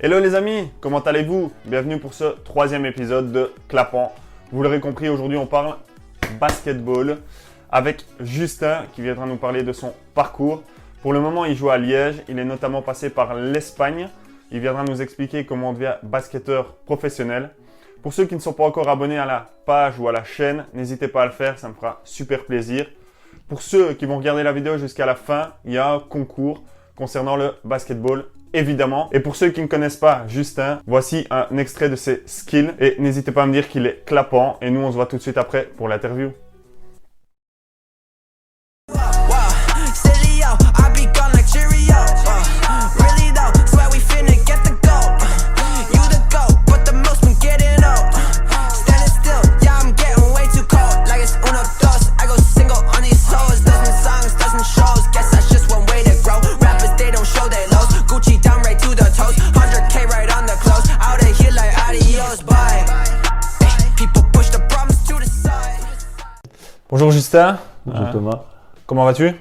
Hello les amis, comment allez-vous? Bienvenue pour ce troisième épisode de Clapant. Vous l'aurez compris, aujourd'hui on parle basketball avec Justin qui viendra nous parler de son parcours. Pour le moment, il joue à Liège, il est notamment passé par l'Espagne. Il viendra nous expliquer comment on devient basketteur professionnel. Pour ceux qui ne sont pas encore abonnés à la page ou à la chaîne, n'hésitez pas à le faire, ça me fera super plaisir. Pour ceux qui vont regarder la vidéo jusqu'à la fin, il y a un concours concernant le basketball, évidemment. Et pour ceux qui ne connaissent pas Justin, voici un extrait de ses skills. Et n'hésitez pas à me dire qu'il est clapant. Et nous, on se voit tout de suite après pour l'interview. Bonjour Justin. Bonjour Thomas. Comment vas-tu?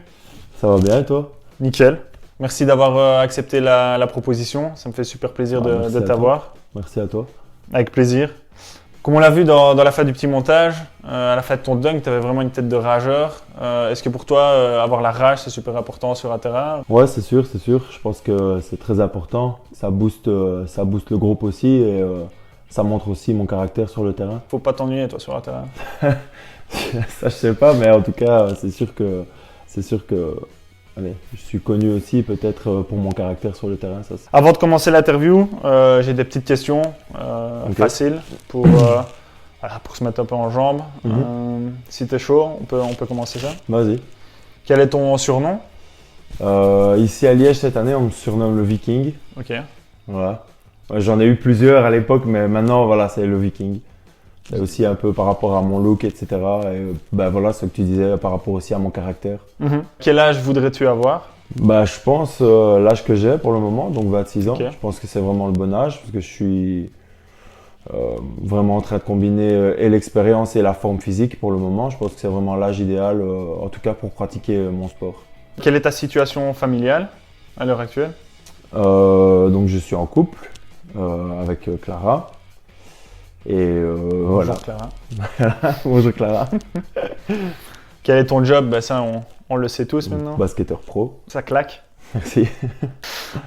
Ça va bien et toi? Nickel. Merci d'avoir accepté la proposition. Ça me fait super plaisir de t'avoir. Merci à toi. Avec plaisir. Comme on l'a vu dans la fin du petit montage, à la fin de ton dunk, tu avais vraiment une tête de rageur. Est-ce que pour toi, avoir la rage, c'est super important sur un terrain? Ouais, c'est sûr, c'est sûr. Je pense que c'est très important. Ça booste le groupe aussi et ça montre aussi mon caractère sur le terrain. Faut pas t'ennuyer toi sur un terrain. Ça, je sais pas, mais en tout cas, c'est sûr que, allez, je suis connu aussi peut-être pour mon caractère sur le terrain. Ça, avant de commencer l'interview, j'ai des petites questions faciles pour se mettre un peu en jambes. Si tu es chaud, on peut commencer ça. Vas-y. Quel est ton surnom? Ici à Liège cette année, on me surnomme le Viking. Ok. Voilà. J'en ai eu plusieurs à l'époque, mais maintenant, voilà, c'est le Viking. C'est aussi un peu par rapport à mon look, etc. Et ben voilà, ce que tu disais par rapport aussi à mon caractère. Quel âge voudrais-tu avoir? Bah, je pense l'âge que j'ai pour le moment, donc 26 ans. Okay. Je pense que c'est vraiment le bon âge parce que je suis vraiment en train de combiner et l'expérience et la forme physique pour le moment. Je pense que c'est vraiment l'âge idéal, en tout cas pour pratiquer mon sport. Quelle est ta situation familiale à l'heure actuelle? Donc je suis en couple avec Clara. Et Bonjour voilà. Clara. Bonjour Clara. Quel est ton job? Ben ça, on le sait tous maintenant. Basketteur pro. Ça claque. Merci.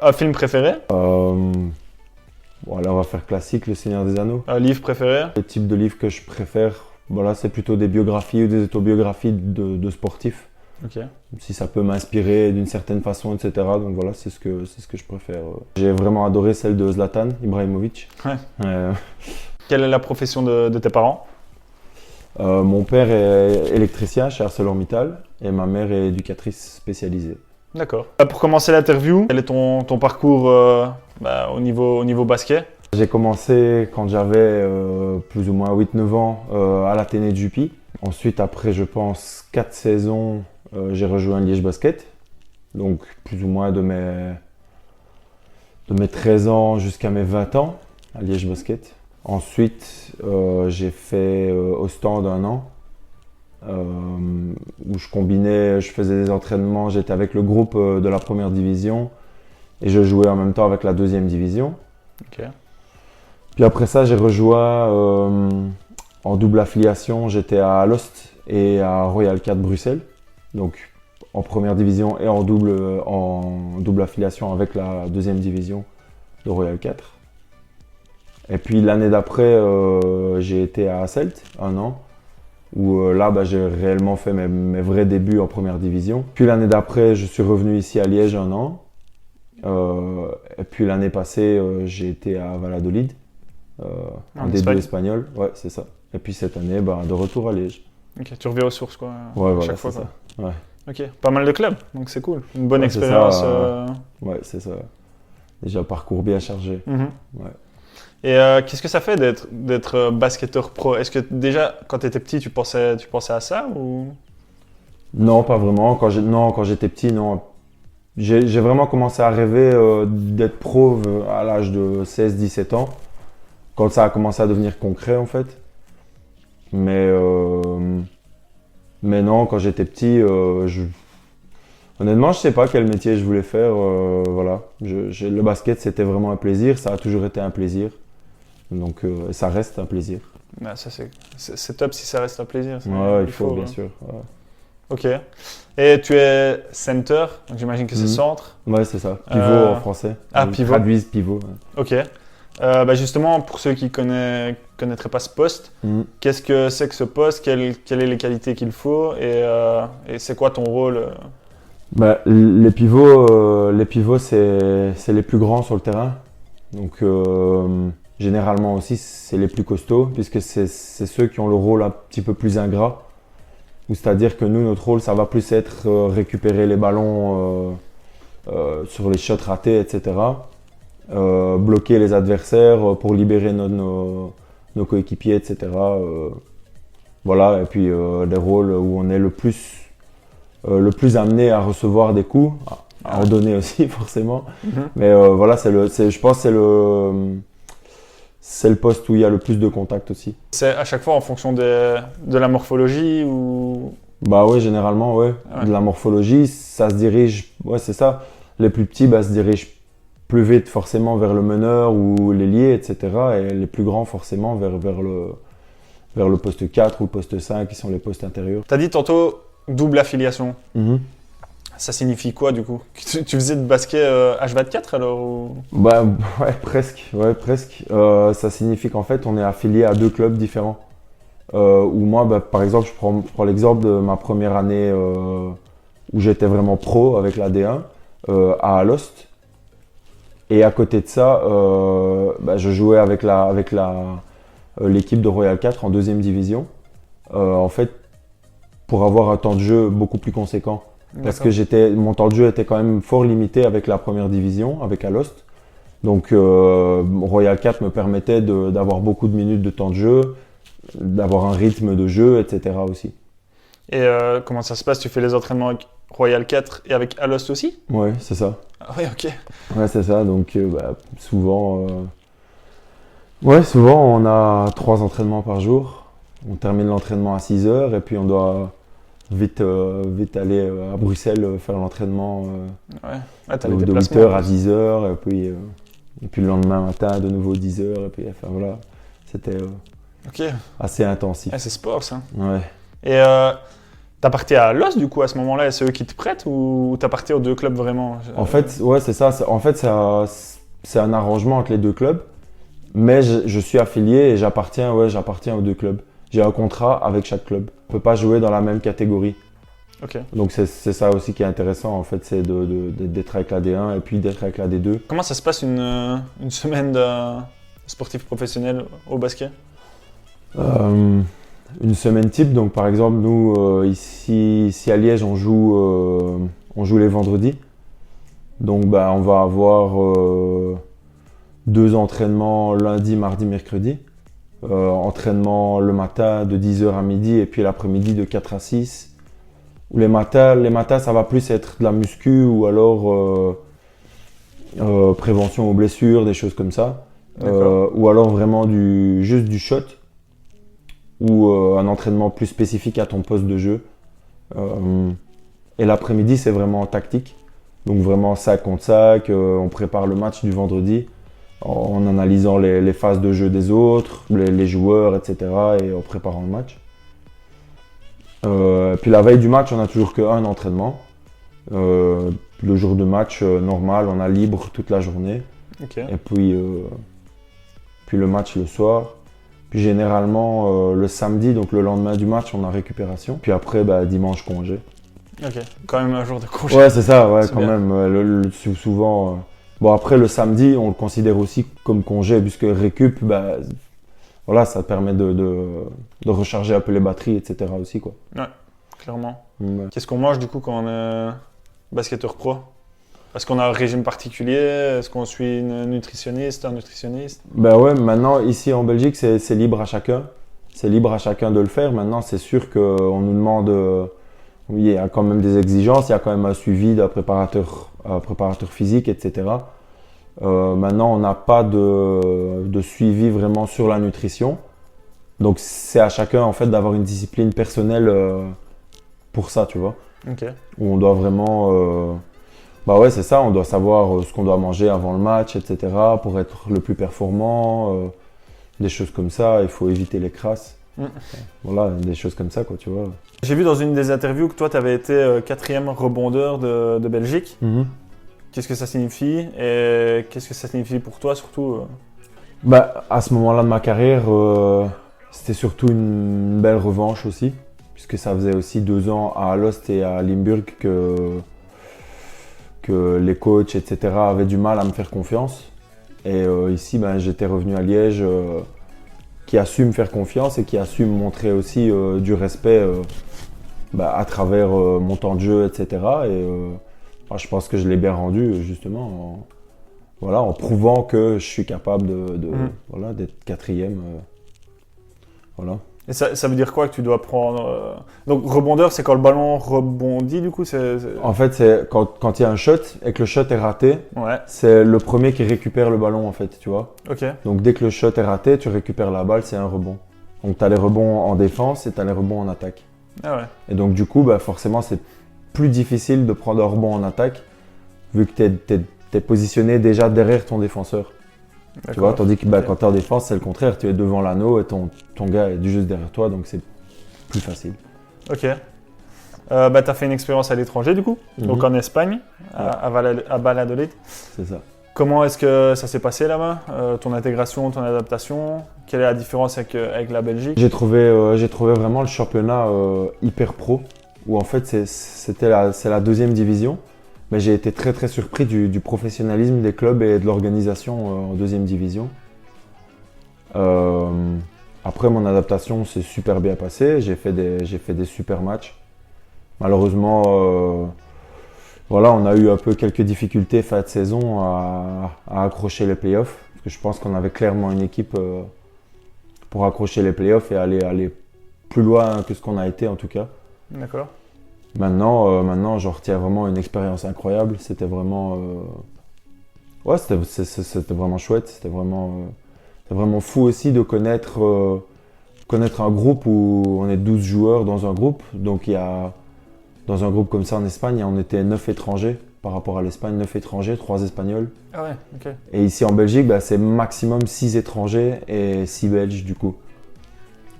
Un film préféré? Bon, là, on va faire classique, Le Seigneur des Anneaux. Un livre préféré? Le type de livre que je préfère, bon, là, c'est plutôt des biographies ou des autobiographies de sportifs. Ok. Si ça peut m'inspirer d'une certaine façon, etc. Donc voilà, c'est ce que je préfère. J'ai vraiment adoré celle de Zlatan Ibrahimovic. Ouais. Quelle est la profession de tes parents? Mon père est électricien chez ArcelorMittal et ma mère est éducatrice spécialisée. D'accord. Pour commencer l'interview, quel est ton parcours au niveau basket? J'ai commencé quand j'avais plus ou moins 8-9 ans à l'Athénée de Jupy. Ensuite, après, je pense 4 saisons, j'ai rejoint Liège Basket. Donc plus ou moins de mes 13 ans jusqu'à mes 20 ans à Liège Basket. Ensuite, j'ai fait au stand 1 an où je faisais des entraînements, j'étais avec le groupe de la première division et je jouais en même temps avec la deuxième division. Okay. Puis après ça, j'ai rejoint en double affiliation, j'étais à Alost et à Royal 4 Bruxelles, donc en première division et en double affiliation avec la deuxième division de Royal 4. Et puis l'année d'après, j'ai été à Hasselt 1 an, où là j'ai réellement fait mes vrais débuts en première division. Puis l'année d'après, je suis revenu ici à Liège 1 an. Et puis l'année passée, j'ai été à Valladolid, en D2 espagnol. Ouais, c'est ça. Et puis cette année, de retour à Liège. Ok, tu reviens aux sources quoi. Ouais, voilà, chaque fois. Ça. Ouais. Ok, pas mal de clubs, donc c'est cool. Une bonne expérience. Ouais, c'est ça. Déjà parcours bien chargé. Ouais. Et qu'est-ce que ça fait d'être basketteur pro? Est-ce que déjà, quand tu étais petit, tu pensais à ça ou... Non, pas vraiment. Quand j'étais petit, non. J'ai vraiment commencé à rêver d'être pro à l'âge de 16-17 ans, quand ça a commencé à devenir concret en fait. Mais non, quand j'étais petit, Honnêtement, je sais pas quel métier je voulais faire. Voilà. Le basket, c'était vraiment un plaisir. Ça a toujours été un plaisir. Donc, ça reste un plaisir. Bah, ça, c'est top si ça reste un plaisir. Ouais, il faut, bien sûr. Ouais. Ok. Et tu es center, donc j'imagine que c'est Mhm. centre. Ouais, c'est ça. Pivot en français. Ah, Ils pivot. traduisent pivot. Ouais. Ok. Bah justement, pour ceux qui connaîtraient pas ce poste, qu'est-ce que c'est que ce poste? Quelles sont les qualités qu'il faut? Et c'est quoi ton rôle? Bah, les pivots, c'est les plus grands sur le terrain. Donc, généralement aussi, c'est les plus costauds, puisque c'est ceux qui ont le rôle un petit peu plus ingrat. C'est-à-dire que nous, notre rôle, ça va plus être récupérer les ballons sur les shots ratés, etc. Bloquer les adversaires pour libérer nos coéquipiers, etc. Voilà, et puis des rôles où on est le plus amené à recevoir des coups, à en donner aussi forcément. Mais voilà, je pense que c'est le poste où il y a le plus de contact aussi. C'est à chaque fois en fonction de la morphologie ou... Bah ouais, généralement, ouais. Ouais. De la morphologie, ça se dirige, ouais, c'est ça. Les plus petits se dirigent plus vite forcément vers le meneur ou l'ailier, etc. Et les plus grands forcément vers le poste 4 ou le poste 5 qui sont les postes intérieurs. Tu as dit tantôt double affiliation. Ça signifie quoi du coup? Tu faisais de basket H24 alors ou... Bah ouais, presque. Ouais, presque. Ça signifie qu'en fait, on est affilié à 2 clubs différents. Où moi, bah, par exemple, je prends l'exemple de ma première année où j'étais vraiment pro avec la D1 à Alost. Et à côté de ça, bah, je jouais avec l'équipe de Royal 4 en 2e division. En fait, pour avoir un temps de jeu beaucoup plus conséquent. Parce que mon temps de jeu était quand même fort limité avec la première division, avec Alost. Donc Royal 4 me permettait d'avoir beaucoup de minutes de temps de jeu, d'avoir un rythme de jeu, etc. aussi. Et comment ça se passe? Tu fais les entraînements avec Royal 4 et avec Alost aussi? Ouais, c'est ça. Ah oui, ok. Ouais, c'est ça. Donc bah, souvent on a 3 entraînements par jour. On termine l'entraînement à 6 heures et puis on doit vite aller à Bruxelles faire l'entraînement Ouais, t'as les de déplacements. 8h à 10h et puis le lendemain matin de nouveau 10h et puis enfin voilà, c'était Ok. assez intensif. Ah, c'est sport ça. Ouais. Et t'as parti à Alost du coup à ce moment-là, c'est eux qui te prêtent ou t'as parti aux 2 clubs vraiment? En fait, ouais, c'est ça. En fait, c'est un arrangement entre les 2 clubs, mais je suis affilié et j'appartiens aux 2 clubs. J'ai un contrat avec chaque club. On peut pas jouer dans la même catégorie. Ok. Donc c'est ça aussi qui est intéressant en fait, c'est d'être avec la D1 et puis d'être avec la D2. Comment ça se passe une semaine de sportif professionnel au basket? Une semaine type, donc par exemple nous ici à Liège on joue les vendredis. Donc bah, on va avoir 2 entraînements lundi, mardi, mercredi. Entraînement le matin de 10h à midi et puis l'après-midi de 4 à 6. Les matins, ça va plus être de la muscu ou alors prévention aux blessures, des choses comme ça. Ou alors vraiment juste du shot ou un entraînement plus spécifique à ton poste de jeu. Et l'après-midi, c'est vraiment tactique. Donc vraiment 5 contre 5, on prépare le match du vendredi en analysant les phases de jeu des autres, les joueurs, etc. et en préparant le match. Puis la veille du match, on n'a toujours qu'un entraînement. Le jour de match normal, on a libre toute la journée. Ok. Et puis le match le soir. Puis généralement le samedi, donc le lendemain du match, on a récupération. Puis après, bah, dimanche congé. Ok. Quand même un jour de congé. Ouais, c'est ça, ouais, C'est quand bien. même. Souvent. Bon, après, le samedi, on le considère aussi comme congé, puisque récup, bah, voilà, ça permet de recharger un peu les batteries, etc. aussi, quoi. Clairement. Ouais. Qu'est-ce qu'on mange du coup quand on est basketteur pro? Est-ce qu'on a un régime particulier? Est-ce qu'on suit une nutritionniste, un nutritionniste? Ben ouais, maintenant, ici en Belgique, c'est libre à chacun. C'est libre à chacun de le faire. Maintenant, c'est sûr qu'on nous demande. Oui, il y a quand même des exigences, il y a quand même un suivi d'un préparateur physique, etc. Maintenant, on n'a pas de suivi vraiment sur la nutrition. Donc, c'est à chacun en fait d'avoir une discipline personnelle pour ça, tu vois. Ok. où on doit vraiment... bah ouais, c'est ça, on doit savoir ce qu'on doit manger avant le match, etc. pour être le plus performant, des choses comme ça, il faut éviter les crasses. Mm. Voilà, des choses comme ça, quoi, tu vois. J'ai vu dans une des interviews que toi, tu avais été 4e rebondeur de Belgique. Qu'est-ce que ça signifie et qu'est-ce que ça signifie pour toi surtout Bah, à ce moment-là de ma carrière, c'était surtout une belle revanche aussi, puisque ça faisait aussi 2 ans à Alost et à Limburg que les coachs, etc. avaient du mal à me faire confiance. Et ici, ben, j'étais revenu à Liège qui a su me faire confiance et qui a su me montrer aussi du respect à travers mon temps de jeu, etc. Et je pense que je l'ai bien rendu justement en prouvant que je suis capable voilà, d'être 4e. Voilà. Et ça veut dire quoi que tu dois prendre Donc rebondeur, c'est quand le ballon rebondit du coup En fait, c'est quand il y a un shot et que le shot est raté, Ouais, c'est le premier qui récupère le ballon en fait, tu vois. ok. Donc dès que le shot est raté, tu récupères la balle, c'est un rebond. Donc tu as les rebonds en défense et tu as les rebonds en attaque. Ah ouais. Et donc du coup, forcément, c'est plus difficile de prendre un rebond en attaque vu que tu es positionné déjà derrière ton défenseur. Tu vois, tandis que quand tu es en défense, c'est le contraire. Tu es devant l'anneau et ton gars est juste derrière toi, donc c'est plus facile. Ok. Tu as fait une expérience à l'étranger du coup, donc en Espagne, à Valladolid. C'est ça. Comment est-ce que ça s'est passé là-bas ton intégration, ton adaptation? Quelle est la différence avec la Belgique? J'ai trouvé vraiment le championnat hyper pro, où en fait c'est la 2e division. Mais j'ai été très très surpris du professionnalisme des clubs et de l'organisation en 2e division. Après mon adaptation s'est super bien passée, j'ai fait des super matchs. Malheureusement, voilà, on a eu un peu quelques difficultés fin de saison à accrocher les playoffs. Parce que je pense qu'on avait clairement une équipe pour accrocher les playoffs et aller plus loin que ce qu'on a été en tout cas. D'accord. Maintenant, j'en retiens vraiment une expérience incroyable. C'était vraiment, c'était vraiment chouette. C'était vraiment fou aussi de connaître un groupe où on est 12 joueurs dans un groupe. Donc dans un groupe comme ça en Espagne, on était 9 étrangers par rapport à l'Espagne, 9 étrangers, 3 Espagnols. Ah ouais, ok. Et ici en Belgique, c'est maximum 6 étrangers et 6 Belges du coup.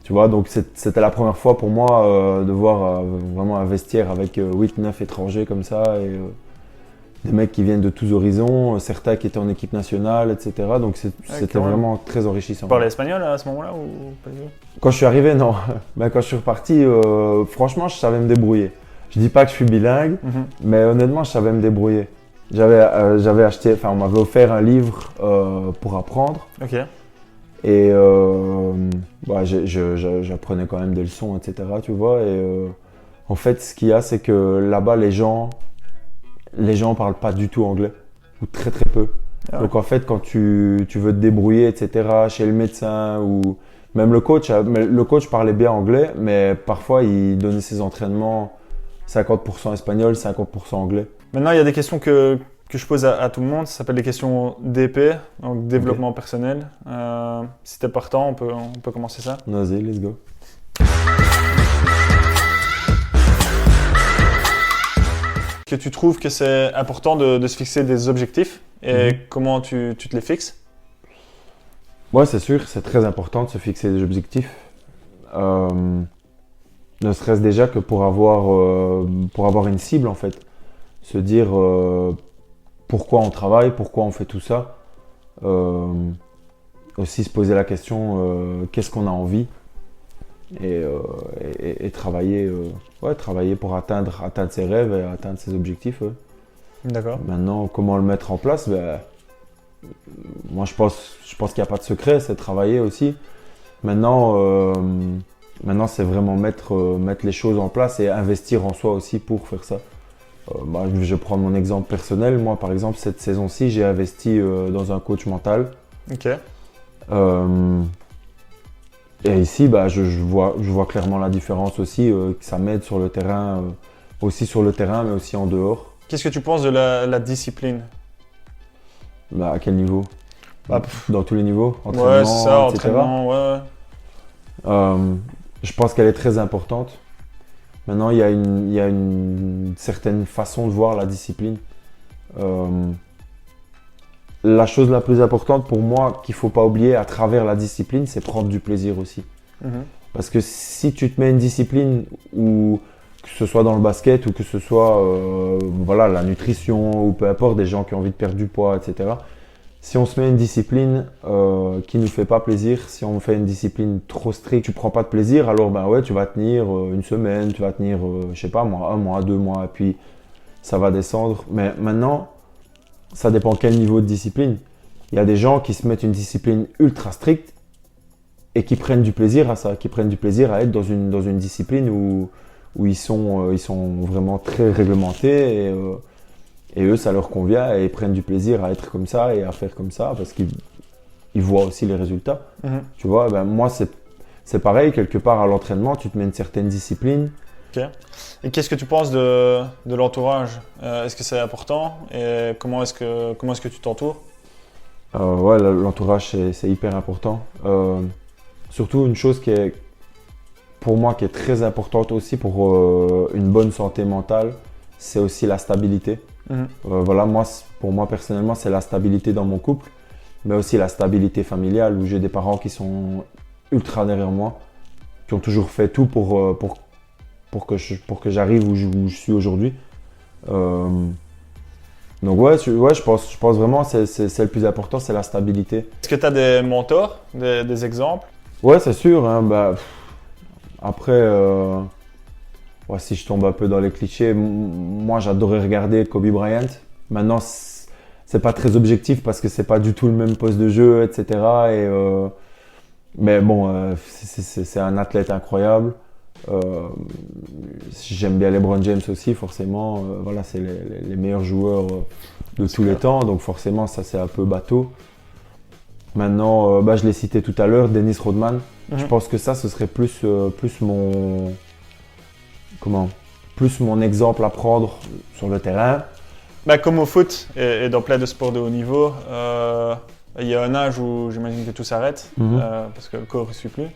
Tu vois, donc c'était la première fois pour moi de voir vraiment un vestiaire avec 8-9 étrangers comme ça et des mecs qui viennent de tous horizons, certains qui étaient en équipe nationale, etc. Donc c'était vraiment très enrichissant. Tu parlais espagnol à ce moment-là ou pas du tout? Quand je suis arrivé, non. Quand je suis reparti, franchement, je savais me débrouiller. Je dis pas que je suis bilingue, mais honnêtement, je savais me débrouiller. J'avais acheté, enfin, on m'avait offert un livre pour apprendre. Ok. Et j'apprenais quand même des leçons, etc. Tu vois. Et en fait, ce qu'il y a, c'est que là-bas, les gens parlent pas du tout anglais, ou très très peu. Ah ouais. Donc en fait, quand tu veux te débrouiller, etc., chez le médecin ou même le coach parlait bien anglais, mais parfois il donnait ses entraînements 50% espagnol, 50% anglais. Maintenant, il y a des questions que je pose à tout le monde, ça s'appelle les questions DP, donc développement personnel. Si t'es partant, on peut commencer ça. Vas-y, let's go. Que tu trouves que c'est important de se fixer des objectifs et comment tu te les fixes? Ouais, c'est sûr, c'est très important de se fixer des objectifs. Ne serait-ce déjà que pour avoir une cible en fait. Se dire pourquoi on travaille, pourquoi on fait tout ça. Aussi se poser la question qu'est-ce qu'on a envie et travailler pour atteindre ses rêves et atteindre ses objectifs. D'accord. Maintenant, comment le mettre en place? Moi, je pense qu'il n'y a pas de secret, c'est travailler aussi. Maintenant, c'est vraiment mettre les choses en place et investir en soi aussi pour faire ça. Je vais prendre mon exemple personnel. Moi, par exemple, cette saison-ci, j'ai investi dans un coach mental. Ok. Et ici, je vois clairement la différence aussi, que ça m'aide sur le terrain, aussi sur le terrain, mais aussi en dehors. Qu'est-ce que tu penses de la discipline? À quel niveau? Dans tous les niveaux, entraînement, ouais, c'est ça, etc. entraînement, ouais. Je pense qu'elle est très importante Maintenant, il y a une certaine façon de voir la discipline. La chose la plus importante pour moi qu'il ne faut pas oublier à travers la discipline, c'est prendre du plaisir aussi. Mhm. Parce que si tu te mets une discipline, ou que ce soit dans le basket ou que ce soit voilà, la nutrition ou peu importe, des gens qui ont envie de perdre du poids, etc. Si on se met une discipline qui ne nous fait pas plaisir, si on fait une discipline trop stricte, tu ne prends pas de plaisir, alors ben ouais, tu vas tenir une semaine, tu vas tenir, je sais pas moi, 1 mois, 2 mois, et puis ça va descendre. Mais maintenant, ça dépend quel niveau de discipline. Il y a des gens qui se mettent une discipline ultra stricte et qui prennent du plaisir à ça, qui prennent du plaisir à être dans une discipline où ils sont vraiment très réglementés et eux, ça leur convient et ils prennent du plaisir à être comme ça et à faire comme ça parce qu'ils voient aussi les résultats. Mhm. Tu vois, ben moi, c'est pareil, quelque part à l'entraînement, tu te mets une certaine discipline. Ok. Et qu'est-ce que tu penses de l'entourage? Est-ce que c'est important? Et comment est-ce que tu t'entoures? Ouais, l'entourage, c'est hyper important. Surtout une chose qui est, pour moi, qui est très importante aussi pour une bonne santé mentale, c'est aussi la stabilité. Mhm. Voilà, pour moi personnellement, c'est la stabilité dans mon couple, mais aussi la stabilité familiale, où j'ai des parents qui sont ultra derrière moi, qui ont toujours fait tout pour que j'arrive où je suis aujourd'hui. Donc ouais, je pense vraiment que c'est le plus important, c'est la stabilité. Est-ce que tu as des mentors, des exemples? Ouais, c'est sûr. Hein, après, ouais, si je tombe un peu dans les clichés, moi j'adorais regarder Kobe Bryant. Maintenant, c'est pas très objectif parce que c'est pas du tout le même poste de jeu, etc. Mais bon, c'est un athlète incroyable. J'aime bien LeBron James aussi, forcément. Voilà, c'est les meilleurs joueurs de tous les temps, donc forcément, ça c'est un peu bateau. Maintenant, je l'ai cité tout à l'heure, Dennis Rodman. Mhm. Je pense que ça, ce serait plus mon exemple à prendre sur le terrain. Bah, comme au foot et dans plein de sports de haut niveau, il y a un âge où j'imagine que tout s'arrête Mhm. parce que le corps ne suit plus.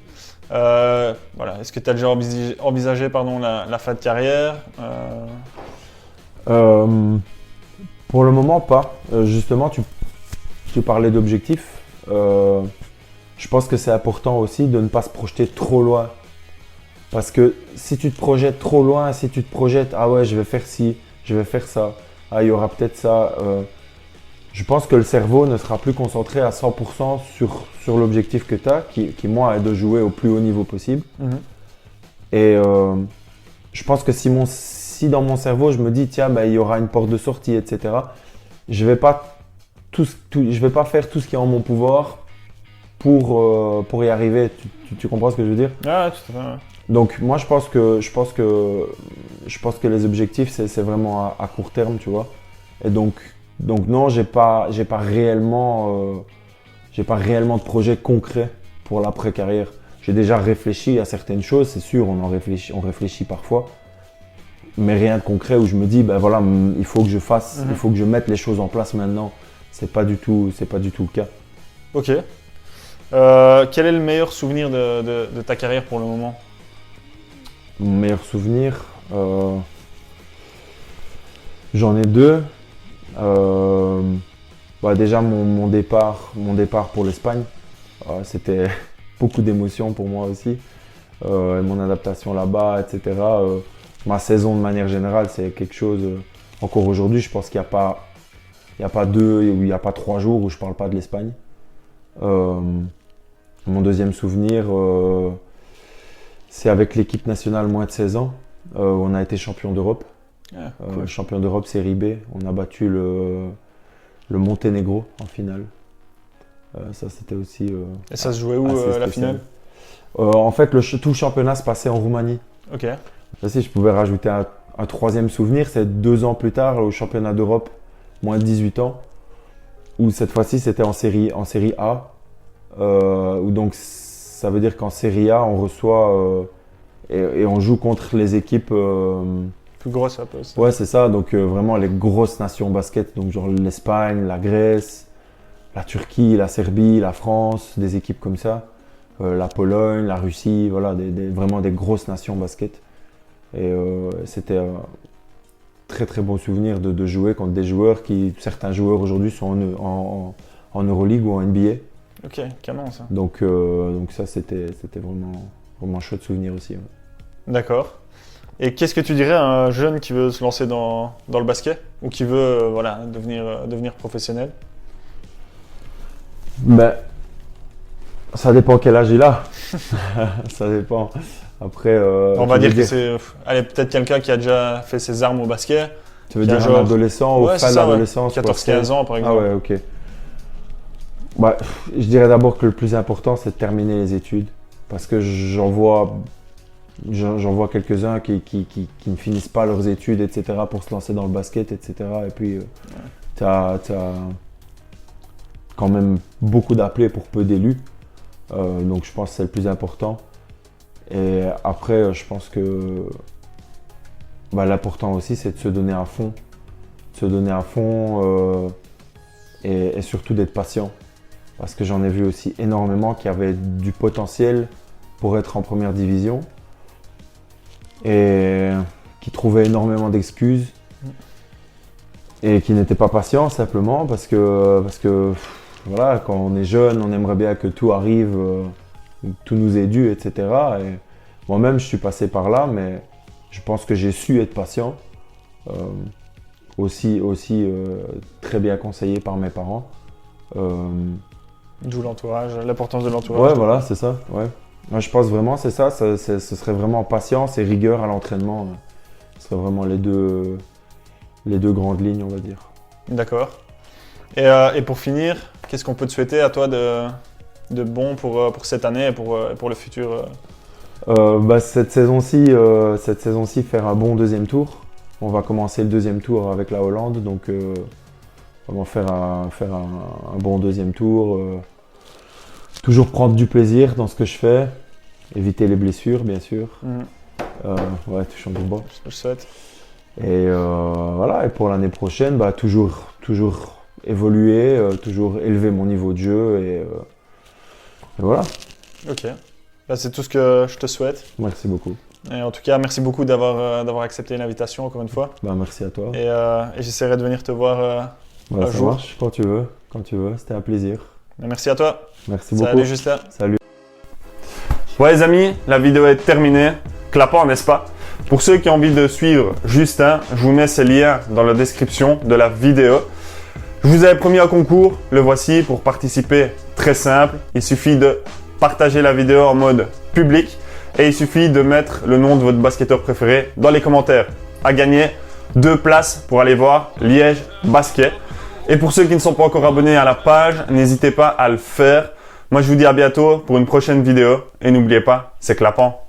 Voilà. Est-ce que tu as déjà envisagé la fin de carrière? Pour le moment, pas. Justement, tu parlais d'objectifs. Je pense que c'est important aussi de ne pas se projeter trop loin. Parce que si tu te projettes trop loin, si tu te projettes, ah ouais, je vais faire ci, je vais faire ça, ah, il y aura peut-être ça. Je pense que le cerveau ne sera plus concentré à 100% sur l'objectif que tu as, qui moi est de jouer au plus haut niveau possible. Mhm. Et je pense que si dans mon cerveau je me dis, tiens, il y aura une porte de sortie, etc., je vais pas je vais pas faire tout ce qui est en mon pouvoir pour y arriver. Tu comprends ce que je veux dire? Ah, tout à fait. Ouais. Donc moi je pense que les objectifs c'est vraiment à court terme, tu vois. Et donc non, j'ai pas réellement de projet concret pour l'après-carrière. J'ai déjà réfléchi à certaines choses, c'est sûr, on réfléchit parfois, mais rien de concret où je me dis voilà, il faut que je fasse, il faut que je mette les choses en place maintenant. C'est pas du tout le cas. Ok. Quel est le meilleur souvenir de ta carrière pour le moment? Mon meilleur souvenir, j'en ai deux. Déjà mon départ pour l'Espagne, c'était beaucoup d'émotions pour moi aussi. Et mon adaptation là-bas, etc. Ma saison de manière générale, c'est quelque chose. Encore aujourd'hui, je pense qu'il n'y a pas 3 jours où je ne parle pas de l'Espagne. Mon deuxième souvenir, c'est avec l'équipe nationale moins de 16 ans. On a été champion d'Europe. Ah, cool. Champion d'Europe série B. On a battu le Monténégro en finale. Ça, c'était aussi. Et ça se jouait où assez la spécial. finale? En fait, tout le championnat se passait en Roumanie. Ok. Ça, si je pouvais rajouter un troisième souvenir, c'est 2 ans plus tard au championnat d'Europe, moins de 18 ans, où cette fois-ci c'était en série A. Où donc ça veut dire qu'en série A, on reçoit et on joue contre les équipes. Plus grosse un peu. Ça. Ouais, c'est ça. Donc vraiment les grosses nations basket, donc genre l'Espagne, la Grèce, la Turquie, la Serbie, la France, des équipes comme ça. La Pologne, la Russie, voilà, vraiment des grosses nations basket. Et c'était un très très bon souvenir de jouer contre des joueurs certains joueurs aujourd'hui sont en Euroleague ou en NBA. Ok, canon ça. Donc ça, c'était vraiment, vraiment chouette souvenir aussi. Ouais. D'accord. Et qu'est-ce que tu dirais à un jeune qui veut se lancer dans le basket ou qui veut voilà, devenir professionnel? Ben, ça dépend quel âge il a. Ça dépend. Après, On va dire que c'est peut-être quelqu'un qui a déjà fait ses armes au basket. Tu veux dire un adolescent ou fin de l'adolescence? 14-15 ans par exemple. Ah ouais, ok. Bah, je dirais d'abord que le plus important, c'est de terminer les études. Parce que j'en vois quelques-uns qui ne finissent pas leurs études, etc., pour se lancer dans le basket, etc. Et puis, tu as quand même beaucoup d'appelés pour peu d'élus. Donc, je pense que c'est le plus important. Et après, je pense que l'important aussi, c'est de se donner à fond. Et surtout d'être patient. Parce que j'en ai vu aussi énormément qui avaient du potentiel pour être en première division et qui trouvaient énormément d'excuses et qui n'étaient pas patients simplement parce que voilà, quand on est jeune, on aimerait bien que tout arrive, tout nous est dû, etc. Et moi-même, je suis passé par là, mais je pense que j'ai su être patient. Aussi très bien conseillé par mes parents. D'où l'entourage, l'importance de l'entourage. Ouais, voilà, c'est ça. Ouais. Moi, je pense vraiment, c'est ça. Ce serait vraiment patience et rigueur à l'entraînement. Ce serait vraiment les deux grandes lignes, on va dire. D'accord. Et pour finir, qu'est-ce qu'on peut te souhaiter à toi de bon pour cette année et pour le futur Cette saison-ci, faire un bon deuxième tour. On va commencer le deuxième tour avec la Hollande, donc vraiment faire un bon deuxième tour. Toujours prendre du plaisir dans ce que je fais, éviter les blessures, bien sûr. Ouais, touchant du bois. Je souhaite. Et voilà. Et pour l'année prochaine, toujours évoluer, toujours élever mon niveau de jeu et voilà. Ok. C'est tout ce que je te souhaite. Merci beaucoup. Et en tout cas, merci beaucoup d'avoir accepté l'invitation encore une fois. Merci à toi. Et j'essaierai de venir te voir un ça jour. marche, quand tu veux. C'était un plaisir. Et merci à toi. Merci beaucoup. Salut Justin. Salut. Ouais les amis, la vidéo est terminée. Clapant, n'est-ce pas? Pour ceux qui ont envie de suivre Justin, je vous mets ses liens dans la description de la vidéo. Je vous avais promis un concours, le voici. Pour participer, très simple. Il suffit de partager la vidéo en mode public et il suffit de mettre le nom de votre basketteur préféré dans les commentaires. À gagner 2 places pour aller voir Liège Basket. Et pour ceux qui ne sont pas encore abonnés à la page, n'hésitez pas à le faire. Moi, je vous dis à bientôt pour une prochaine vidéo. Et n'oubliez pas, c'est clapant.